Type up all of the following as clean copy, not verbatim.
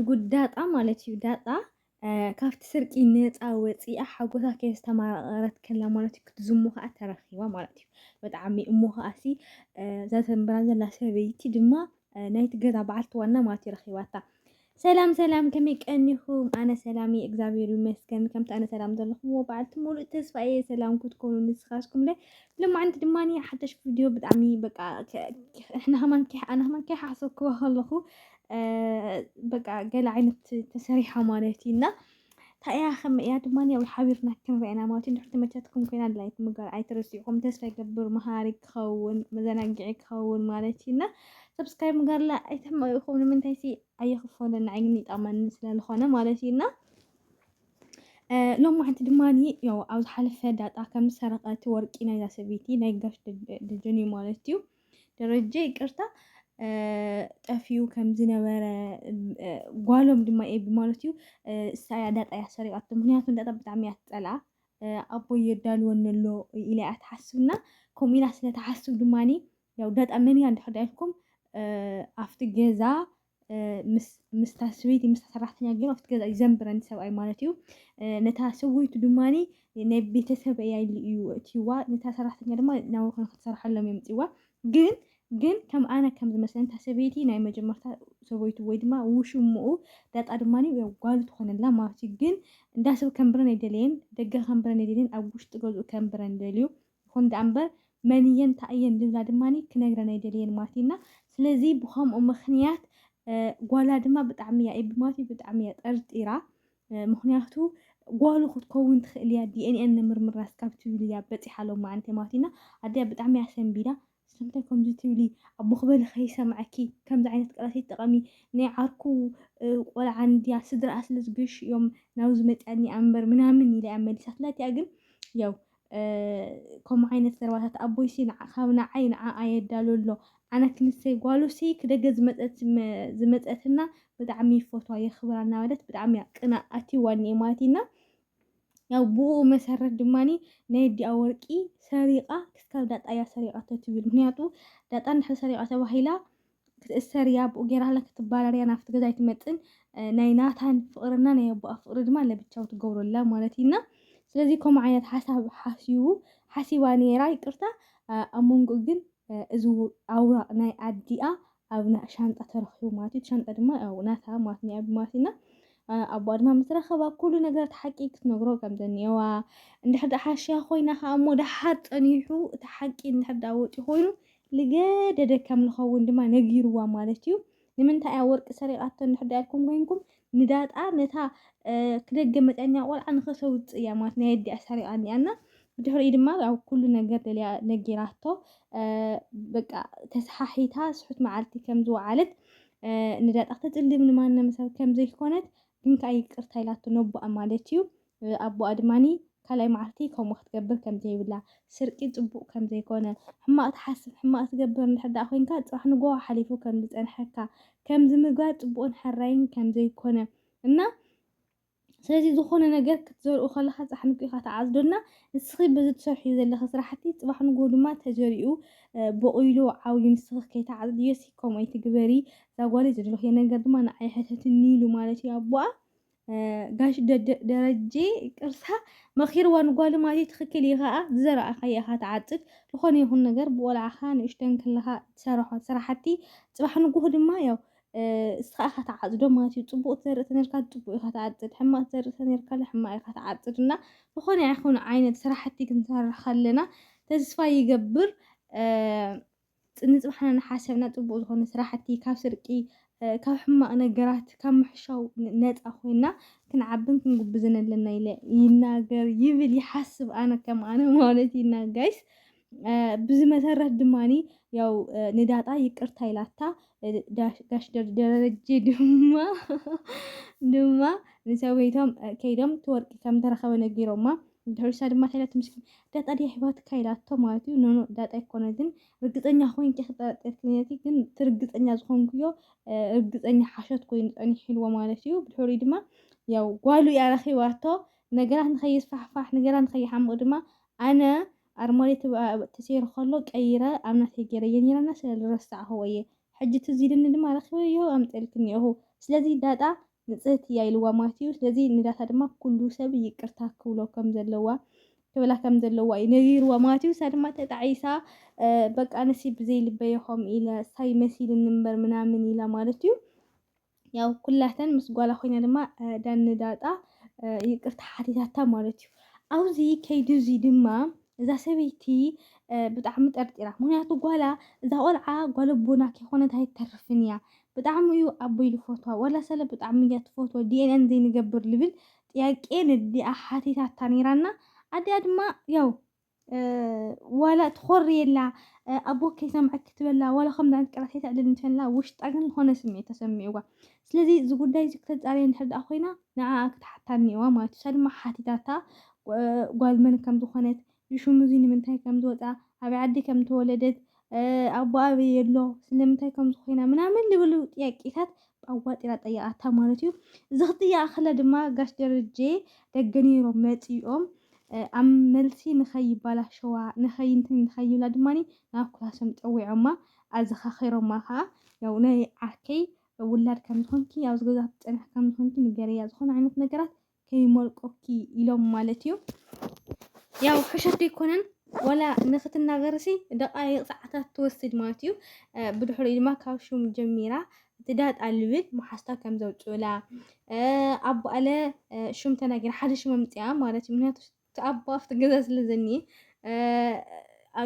ጉድ ዳጣ ማለት እዩ ዳጣ ካብቲ ስርቂ ነፃ ወፂኣ ሓጎሳ ከየስተማረረት ከላ ማለት እዩ ክትዝሙ ከዓ ተረኺባ ማለት እዩ ብጣዕሚ እሞ ከዓሲ እዛ ተንብራ ዘላ ሰበይቲ ድማ ናይቲ ገዛ በዓልቲ ዋና ማለት እዩ ረኺባታ ሰላም ሰላም ከመይ ቀኒኹም ኣነ ሰላም እየ እግዚአብሔር ይመስገን ከምቲ ኣነ ሰላም ዘለኹምዎ በዓልቲ ሙሉእ ተስፋ እየ ሰላም ክትኮኑ ንስኻትኩም ለ ልማዓንቲ ድማኒ ሓደሽ ቪድዮ ብጣዕሚ በቃ ኣነ ከማን ከይሓሰብክዎ ከለኹ በቃ ገለ ዓይነት ተሰሪሓ ማለት እዩ እና ታያ እያ ድማኒ ያው ሓቢርና ክንሪአና ማለት እዩ እንድሕር ተመቻትኩም ኮይና ላይክ ምግባር ኣይትረሲዑኩም ተስፋ ይገብር መሃሪ ክኸውን መዘናግዒ ክኸውን ማለት እዩ እና ሰብስክራይብ ምግባርላ ኣይተሕመቑ ኢኹም ንምንታይ ሲ ኣይኽፈለና ዓይኒ ይጠቕመኒ ስለዝኾነ ማለት እዩ እና ሎማዓንቲ ድማኒ ያው ኣብ ዝሓለፈ ዳጣ ከም ሰረቐት ወርቂ ናይዛ ሰበይቲ ናይ ጋሽ ደጀን እዩ ማለት እዩ ደረጀ ይቅርታ ጠፊኡ ከም ዝነበረ ጓሎም ድማ ኤቢ ማለት እዩ እሳያ ዳጣ እያ ሰሪቃቶ ምክንያቱ ዳጣ ብጣዕሚ እያ ትፀልኣ ኣቦይ የዳልወኒ ኣሎ ኢላ እያ ትሓስብና ከምኡ ኢላ ስለትሓስብ ድማኒ ያው ዳጣ መን እያ እንድሕር ኢልኩም ኣብቲ ገዛ ምስታ ሰበይቲ ምስታ ሰራሕተኛ ግን ኣብቲ ገዛ እዩ ዘንብረን ሰብኣይ ማለት እዩ ነታ ሰበይቱ ድማኒ ናይ ቤተሰብ እያ እዩ እትይዋ ነታ ሰራሕተኛ ድማ ናብኡ ክትሰርሐሎም የምፅዋ ግን ከም ኣነ ከም ዝመስለኒ እታ ሰበይቲ ናይ መጀመርታ ሰበይቱ ወይ ድማ ውሽምኡ ዳጣ ድማኒ ያው ጓሉ ትኾነላ ማለት እዩ ግን እንዳሰብ ከንብረን ኣይደለየን ደገ ከንብረን ኣይደለየን ኣብ ውሽጢ ገዝኡ ከንብረን ደልዩ ይኹን ዳኣ እምበር መንየን ታእየን ልብላ ድማኒ ክነግረን ኣይደለየን ማለት እዩና ስለዚ ብከምኡ ምክንያት ጓላ ድማ ብጣዕሚ እያ ኤቢ ማለት እዩ ብጣዕሚ እያ ጠርጢራ ምክንያቱ ጓሉ ክትከውን ትኽእል እያ ዲኤንኤ ንምርምራ እስካብ ትብል እያ በፂሓሎም ማዓንቲ ማለት እዩና ኣደያ ብጣዕሚ እያ ሰንቢዳ ስለምንታይ ከምዚ ትብሊ ኣቦ ክበል ከይሰምዐኪ ከምዚ ዓይነት ቃላት ተጠቐሚ ናይ ዓርኩ ቆልዓ እንድያ ስድራኣ ስለ ዝገሽ እዮም ናብዚ መፅኣኒ እምበር ምናምን ኢላ እያ መሊሳትላ እቲኣ ግን ያው ከምኡ ዓይነት ዘረባታት ኣቦይሲ ካብ ንዓይ ንዓኣ የዳልሎ ኣነ ክንሰይ ጓሉሲ ክደገ ዝመፀትና ብጣዕሚ ይፈትዋ የኽብራ እናበለት ብጣዕሚ እያ ቅናዕ ኣትይዋኒ እየ ማለት እዩና ያው ብኡ መሰረት ድማኒ ናይ ኣዲኣ ወርቂ ሰሪቓ ክስካብ ዳጣ እያ ሰሪቓቶ ትብል ምክንያቱ ዳጣ እንድሕር ሰሪቓ ተባሂላ ክትእሰር እያ ብኡ ጌራላ ክትባረር እያ ናብቲ ገዛ ኣይትመፅን ናይ ናታን ፍቅርና ናይ ኣቦኣ ፍቅሪ ድማ ለብቻው ትገብረላ ማለት እዩና ስለዚ ከምኡ ዓይነት ሓሳብ ሓሲባ ነይራ ይቅርታ ኣብ መንጎ ግን እዚ ኣውራቕ ናይ ኣዲኣ ኣብ ሻንጣ ተረኺቡ ማለት እዩ ሻንጣ ድማ ያው ናታ ማለት እዩ ማለት እዩና ኣቦኣ ድማ ምስ ረኸባ ኩሉ ነገር ተሓቂ ክትነግሮ ከም ዘኒኤዋ እንድሕር ዳ ሓሽያ ኮይና ከዓ እሞ ድሓር ፀኒሑ እቲ ሓቂ እንድሕር ዳ ወፂኡ ኮይኑ ልገደደ ከም ዝኸውን ድማ ነጊርዋ ማለት እዩ ንምንታይ እያ ወርቂ ሰሪቓቶ እንድሕር ዳ ኢልኩም ኮይንኩም ንዳጣ ነታ ክደገ መፅኣኛ ቆልዓ ንኸተውፅእ እያ ማለት ናይ ኣዲኣ ሰሪቓ እኒኣና ብድሕሪኡ ድማ ያው ኩሉ ነገር ደልያ ነጊራቶ በቃ ተሰሓሒታ ስሑት መዓልቲ ከም ዝወዓለት ንዳጣ ክትፅልም ንማንም ሰብ ከም ዘይኮነት ግን ከዓ ይቅርታ ኢላቶ ነቦኣ ማለት እዩ ኣቦኣ ድማኒ ካልኣይ መዓልቲ ከምኡ ክትገብር ከም ዘይብላ ስርቂ ፅቡቅ ከም ዘይኮነ ሕማቅ ትሓስብ ሕማቅ ትገብር እንድሕር ዳ ኮይንካ ፅባሕ ንጎሆ ሓሊፉ ከም ዝፀንሐካ ከም ዝምግባር ፅቡቅን ሕራይን ከም ዘይኮነ እና ስለዚ ዝኾነ ነገር ክትዘርኡ ከለካ ፅባሕ ንጎሆ ኢኻ ተዓፅዶና ንስኺ በዚ ትሰርሕዮ ዘለኻ ስራሕቲ ፅባሕ ንጎሆ ድማ ተዘሪኡ በቂሉ ዓብዩ ንስኺ ከይተዓፅድዮሲ ከምኡ ኣይትግበሪ እዛ ጓል ዘደለኽዮ ነገር ድማ ንዓይ ሕተትኒ ኢሉ ማለት እዩ ኣቦኣ ጋሽ ደረጀ ይቅርታ መኺርዋ ንጓሉ ማለት እዩ ትኽክል እዩ ከዓ ዝዘረኣኻዮ ኢኻ ተዓፅድ ዝኾነ ይኹን ነገር ብቆልዓኻ ንእሽተን ከለኻ ትሰርሖ ስራሕቲ ፅባሕ ንጎሆ ድማ ያው እስኻ ኢኻ ተዓፅዶ ማለት እዩ ፅቡቅ ትዘርኢ ተነርካ ፅቡቅ ኢኻ ተዓፅድ ሕማቅ ትዘርኢ ተነርካ ሕማቅ ኢኻ ተዓፅድ እና ዝኾነ ይኹን ዓይነት ስራሕቲ ክንሰርሕ ከለና ተስፋ ይገብር ንፅባሕና ንሓሰብና ፅቡቅ ዝኾነ ስራሕቲ ካብ ስርቂ ካብ ሕማቅ ነገራት ካብ ምሕሻው ነፃ ኮይና ክንዓብን ክንጉብዝን ኣለና ኢለ ይናገር ይብል ይሓስብ ኣነ ከም ኣነ ማለት ኢና ጋይስ ብዚ መሰረት ድማኒ ያው ንዳጣ ይቅርታ ኢላታ ጋሽ ደረጀ ድማ ንሰበይቶም ከይዶም ትወርቂ ከም ተረኸበ ነጊሮማ ድሕርሳ ድማ ታይላት ምስኪን ዳጣ ድያ ሂባትካ ኢላቶ ማለት እዩ ኖ ዳጣ ኣይኮነትን ርግፀኛ ኮይንኪ ክጠርጥርክነቲ ግን ትርግፀኛ ዝኾንኩዮ ርግፀኛ ሓሸት ኮይኑ ፀኒሑ ኢልዎ ማለት እዩ ብድሕሪኡ ድማ ያው ጓሉ እያ ረኺባቶ ነገራት ንኸይስፋሕፋሕ ነገራት ንኸይሓምቕ ድማ ኣነ ኣርማድዮ ተሰይሩ ከሎ ቀይረ ኣብ ናተይ ገይረ እየ ነይራና ስለዝረሳዕኽዎ እየ ሕጂ ትዝ ኢልኒ ድማ ረኺበዮ ኣምፀልክኒ እኒአኹ ስለዚ ዳጣ ንጽህት እያ ኢልዋ ማለት እዩ ስለዚ ንዳታ ድማ ኩሉ ሰብ ይቅርታ ክብሎ ከም ዘለዋ ክብላ ከም ዘለዋ እዩ ነጊርዋ ማለት እዩ ሳ ድማ ተጣዒሳ በቃ ነሲ ብዘይ ልበይኹም ኢለ ሳይ መሲልን እምበር ምናምን ኢላ ማለት እዩ ያው ኩላተን ምስ ጓላ ኮይና ድማ ዳኒ ዳጣ ይቅርታ ሓቲታታ ማለት እዩ ኣብዚ ከይዲ እዚ ድማ እዛ ሰበይቲ ብጣዕሚ ጠርጢራ ምክንያቱ ጓላ እዛ ቆልዓ ጓል ኣቦና ከይኮነት ኣይተርፍን እያ ብጣዕሚ እዩ ኣቦይ ልፈትዋ ወላ ሰለ ብጣዕሚ እያ ትፈትዎ ዲኤንኤ ዘይንገብር ልብል ጥያቄ ነዲኣ ሓቲታታ ነይራና ኣዲኣ ድማ ያው ዋላ ትኾሪ የላ ኣቦ ከይሰምዐ ክትበላ ዋላ ከም ዳንት ቀራት የተዕልል እንትፈላ ውሽጣ ግን ዝኾነ ስምዒት ተሰሚዕዋ ስለዚ እዚ ጉዳይ እዚ ክትፃረይ እንድሕር ደኣ ኮይና ንዓ ክትሓታ እኒአዋ ማለት እዩ ድማ ሓቲታታ ጓል መን ከም ዝኾነት ንሽሙ እዚ ንምንታይ ከም ዝወፃ ኣበይ ዓዲ ከም ተወለደት ኣቦ ኣበይ የሎ ስለምንታይ ከም ዝኾና ምናምን ልብሉ ጥያቄታት ኣዋጢራ ጠይቃታ ማለት እዩ እዚ ክትጥያቕ ከላ ድማ ጋሽ ደረጀ ደገነሮም መፂኦም ኣብ መልሲ ንኸይባላሸዋ ንኸይንትን ንኸይብላ ድማኒ ናብ ክላሶም ፀዊዖማ ኣዘኻኺሮማ ከዓ ያው ናይ ዓርከይ ውላድ ከም ዝኾንኪ ኣብ ዝገዛ ትፀንሕ ከም ዝኾንኪ ንገረያ ዝኾነ ዓይነት ነገራት ከይመልቆኪ ኢሎም ማለት እዩ ያው ሕሸት ይኮነን ወላ ንኽትናገርሲ ደቃይቕ ሰዓታት ትወስድ ማለት እዩ ብድሕሪኡ ድማ ካብ ሹም ጀሚራ ትዳጣ ልብል መሓስታ ከም ዘውፅኡላ ኣቦ ኣለ ሹም ተናጊራ ሓደ ሹም ኣምፅኣ ማለት እዩ ምክንያቱ ኣቦ ኣብቲ ገዛ ስለ ዘኒአ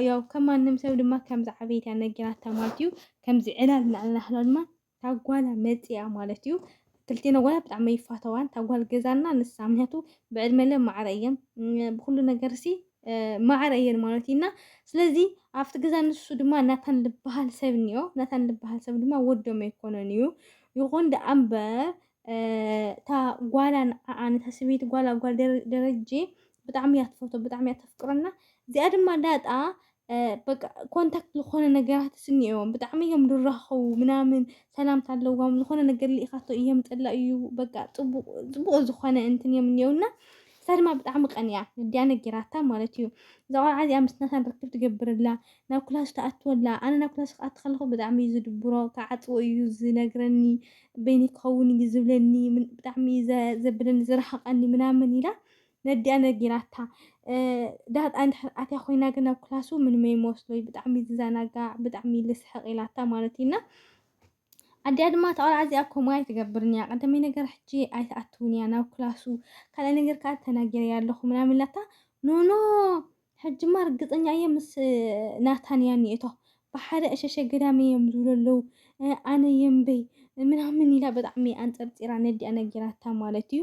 ያው ከማንም ሰብ ድማ ከምዚ ዓበይቲ ነጊራታ ማለት እዩ ከምዚ ዕላል ናህላ ድማ ታጓላ መፅኣ ማለት እዩ ክልቴና ጓላ ብጣዕሚ ይፋተዋን ታጓል ገዛና ንሳ ምክንያቱ ብዕድመለ ማዕረ እየን ብኩሉ ነገርሲ ማዕረ እየን ማለት ኢና ስለዚ ኣብቲ ገዛ ንሱ ድማ ናታን ልበሃል ሰብ እኒኦ ናታን ልበሃል ሰብ ድማ ወዶም ኣይኮነን እዩ ይኹን ደኣ እምበር እታ ጓላ ንዓዓነት ሰበይቲ ጓላ ጓል ደረጀ ብጣዕሚ እያ ትፈቶ ብጣዕሚ እያ ተፍቅረና እዚኣ ድማ ዳጣ በቃ ኮንታክት ዝኾነ ነገራት ስኒኦም ብጣዕሚ እዮም ዝራኸቡ ምናምን ሰላምታ ኣለዎም ዝኾነ ነገር ልኢኻቶ እዮም ጠላ እዩ በቃ ፅቡቅ ዝኾነ እንትን እዮም እኒኦና እሳ ድማ ብጣዕሚ ቀኒያ ንዲኣ ነጊራታ ማለት እዩ እዛ ቆልዓ እዚኣ ምስ ናታን ርክብ ትገብርላ ናብ ክላስ ተኣትወላ ኣነ ናብ ክላስ ክኣቱ ከለኹ ብጣዕሚ እዩ ዝድብሮ ክዓፅዎ እዩ ዝነግረኒ በይኒ ክኸውን እዩ ዝብለኒ ብጣዕሚ ዘብለኒ ዝረሓቐኒ ምናምን ኢላ ነዲኣ ነጊራታ ዳጣ እንድሕር ኣትያ ኮይና ግን ኣብ ክላሱ ምንም ኣይመስሎይ ብጣዕሚ ዝዘናጋዕ ብጣዕሚ ልስሕቕ ኢላታ ማለት ኢና ኣዲኣ ድማ ተቆልዓ እዚኣ ከምኡ ኣይትገብርን እያ ቀዳመይ ነገር ሕጂ ኣይተኣትውን እያ ናብ ክላሱ ካልኣይ ነገር ከዓ ተናጊረያ ኣለኹ ምናምን ኢላታ ኖኖ ሕጂማ ርግፀኛ እየ ምስ ናታን እያ እኒአቶ ብሓደ እሸሸ ገዳመ እዮም ዝብሉ ኣለው ኣነ የንበይ ምናምን ኢላ ብጣዕሚ ኣንፀርፂራ ነዲኣ ነጊራታ ማለት እዩ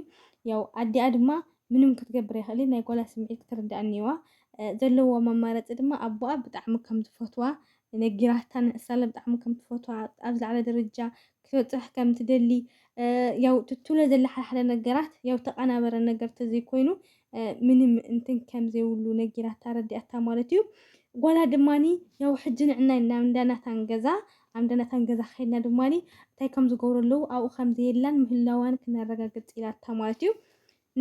ያው ኣዲኣ ድማ ምንም ክትገብር ኣይኽእልን ናይ ጓላ ስምዒት ክትርዳእ እኒዋ ዘለዎ ኣማራፂ ድማ ኣቦኣ ብጣዕሚ ከም ዝፈትዋ ነጊራታ ንእሳለ ብጣዕሚ ከም ትፈትዋ ኣብ ዝለዓለ ደረጃ ክትበፅሕ ከም ትደሊ ያው ትትብሎ ዘላ ሓደ ነገራት ያው ተቐናበረ ነገር ተዘይኮይኑ ምንም እንትን ከም ዘይብሉ ነጊራታ ረዲኣታ ማለት እዩ ጓላ ድማኒ ያው ሕጂ ንዕና ናብ እንዳናታን ገዛ ኣብ እንዳናታን ገዛ ከይድና ድማኒ እንታይ ከም ዝገብሩ ኣለው ኣብኡ ከም ዘየላን ምህላዋን ክነረጋግፅ ኢላታ ማለት እዩ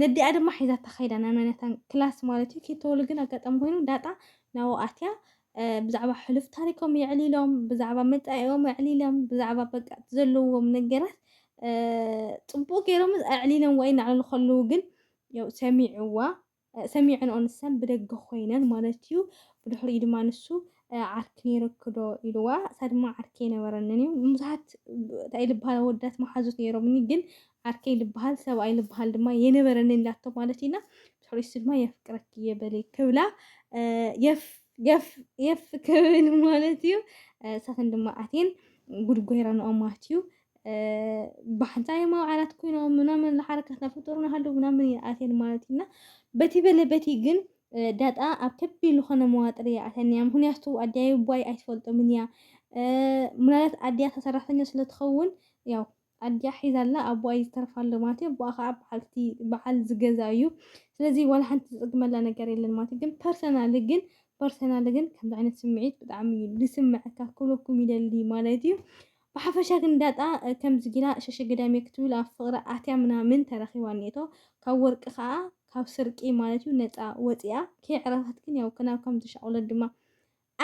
ነዲኣ ድማ ሒዛታ ከይዳ ናብ ናታን ክላስ ማለት እዩ ከይተወሉ ግን ኣጋጣሚ ኮይኑ ዳጣ ናብኡ ኣትያ ብዛዕባ ሕሉፍ ታሪኮም የዕሊሎም ብዛዕባ መፃኢኦም የዕሊሎም ብዛዕባ በቃ ዘለዎም ነገራት ፅቡቅ ገይሮም ኣዕሊሎም ወይ እናዕለሉ ከለዉ ግን ያው ሰሚዕን ንሰን ብደገ ኮይነን ማለት እዩ ብድሕሪኡ ድማ ንሱ ዓርኪ ነይረክዶ ኢልዋ እሳ ድማ ዓርኪ ነበረንን እዩ ብዙሓት እንታይ ልበሃል ወዳት መሓዙት ነይሮምኒ ግን ዓርከይ ልበሃል ሰብኣይ ልበሃል ድማ የነበረንን ኢላቶ ማለት ኢና ብድሕሪኡ ድማ የፍቅረኪ የበለይ ክብላ የፍ ክብል ማለት እዩ እሳተን ድማ ኣትየን ጉድጎይረንኦም ማለት እዩ ብሓንሳይ መውዓላት ኮይኖም ምናምን ለሓረካት ናፍጡሩና ሃለዉ ምናምን ኣትየን ማለት ኢና በቲ በለ በቲ ግን ዳጣ ኣብ ከቢድ ዝኾነ መዋጥር እያ ኣትያኒያ ምክንያቱ ኣዲያ ቧይ ኣይትፈልጦምን እያ ምናልባት ኣዲያ ሰራሕተኛ ስለትኸውን ያው ኣዲያ ሒዛላ ኣቦ ኣይ ዝተረፋለ ማለት እዩ ኣቦኣ ከዓ በዓል ዝገዛ እዩ ስለዚ ዋላ ሓንቲ ዝፅግመላ ነገር የለን ማለት ግን ፐርሰናል ግን ከምዚ ዓይነት ስምዒት ብጣዕሚ ዝስምዐካ ክብለኩም ይደሊ ማለት እዩ ብሓፈሻ ግን ዳጣ ከምዚ ጊላ ሸሸ ገዳሜ ክትብል ኣብ ፍቕሪ ኣትያ ምናምን ተረኺባ እኒአቶ ካብ ወርቂ ከዓ ካብ ስርቂ ማለት እዩ ነፃ ወፂኣ ከይዕረፈት ግን ያው ናብ ከምዚ ሻቁለት ድማ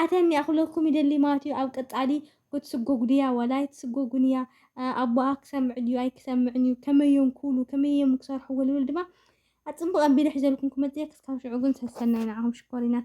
ኣትያ እኒኣ ክብለኩም ይደሊ ማለት እዩ ኣብ ቀፃሊ قد سجوجنيا ولا تسجوجنيا أبو أكسم عديو أي كسم عني كما يوم كولو كما يوم كسر حول ولد ما أتصبغ أبي لحزة لكم كم تيجي كسكاوش عقون سنة معهم شكولينات